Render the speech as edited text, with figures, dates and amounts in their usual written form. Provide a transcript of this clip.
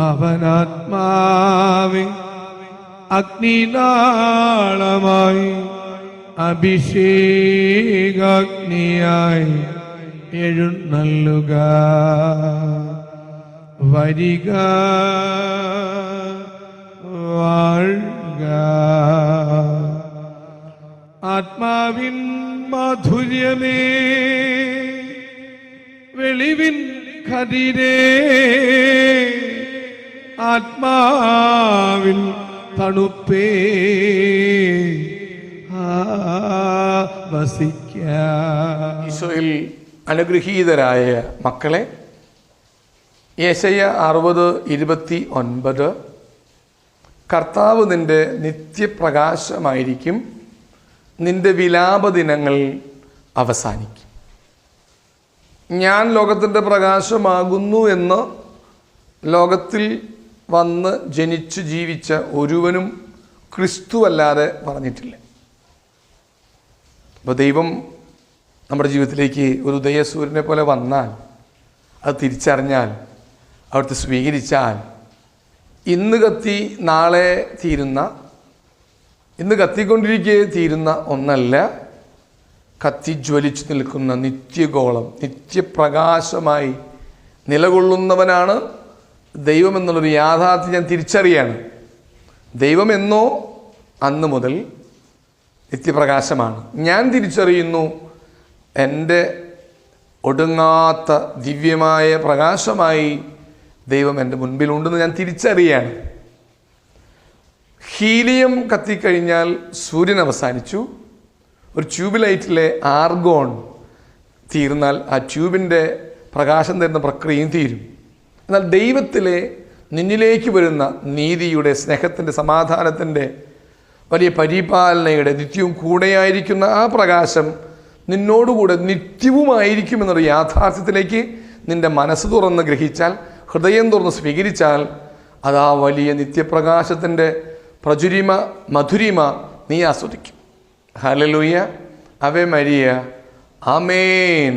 അവനാത്മാവെ അഗ്നിനാളമായി അഭിഷേകാഗ്നിയായി എഴുന്നള്ളുക. വരിക, വാഴുക. ആത്മാവിൻ മാധുര്യമേ, വെളിവിൻ കതിരേ, ആത്മാവിൻ തണുപ്പേ, ഈശോയിൽ അനുഗ്രഹീതരായ മക്കളെ, യെശയ്യാ 60:29 കർത്താവ് നിന്റെ നിത്യപ്രകാശമായിരിക്കും, നിന്റെ വിലാപദിനങ്ങൾ അവസാനിക്കും. ഞാൻ ലോകത്തിൻ്റെ പ്രകാശമാകുന്നു എന്ന് ലോകത്തിൽ വന്ന് ജനിച്ച് ജീവിച്ച ഒരുവനും ക്രിസ്തുവല്ലാതെ പറഞ്ഞിട്ടില്ല. അപ്പോൾ ദൈവം നമ്മുടെ ജീവിതത്തിലേക്ക് ഒരു ഉദയസൂര്യനെ പോലെ വന്നാൽ, അത് തിരിച്ചറിഞ്ഞാൽ, അവിടുത്തെ സ്വീകരിച്ചാൽ, ഇന്ന് കത്തി നാളെ തീരുന്ന, ഇന്ന് കത്തിക്കൊണ്ടിരിക്കെ തീരുന്ന ഒന്നല്ല, കത്തിജ്വലിച്ചു നിൽക്കുന്ന നിത്യഗോളം, നിത്യപ്രകാശമായി നിലകൊള്ളുന്നവനാണ് ദൈവമെന്നുള്ളൊരു യാഥാർത്ഥ്യം ഞാൻ തിരിച്ചറിയാണ്. ദൈവമെന്നോ അന്ന് മുതൽ നിത്യപ്രകാശമാണ്. ഞാൻ തിരിച്ചറിയുന്നു എൻ്റെ ഒടുങ്ങാത്ത ദിവ്യമായ പ്രകാശമായി ദൈവം എൻ്റെ മുൻപിലുണ്ടെന്ന് ഞാൻ തിരിച്ചറിയാണ്. ഹീലിയം കത്തിക്കഴിഞ്ഞാൽ സൂര്യൻ അവസാനിച്ചു. ഒരു ട്യൂബ് ലൈറ്റിലെ ആർഗോൺ തീർന്നാൽ ആ ട്യൂബിൻ്റെ പ്രകാശം തരുന്ന പ്രക്രിയയും തീരും. എന്നാൽ ദൈവത്തിലെ നിന്നിലേക്ക് വരുന്ന നീതിയുടെ, സ്നേഹത്തിൻ്റെ, സമാധാനത്തിൻ്റെ, വലിയ പരിപാലനയുടെ, നിത്യവും കൂടെയായിരിക്കുന്ന ആ പ്രകാശം നിന്നോടുകൂടെ നിത്യവുമായിരിക്കുമെന്നൊരു യാഥാർത്ഥ്യത്തിലേക്ക് നിൻ്റെ മനസ്സ് തുറന്ന് ഗ്രഹിച്ചാൽ, ഹൃദയം തുറന്ന് സ്വീകരിച്ചാൽ, അത് ആ വലിയ നിത്യപ്രകാശത്തിൻ്റെ പ്രചുരിമ, മധുരിമ നീ ആസ്വദിക്കും. ഹല്ലേലൂയ, ആവേ മരിയ, ആമേൻ.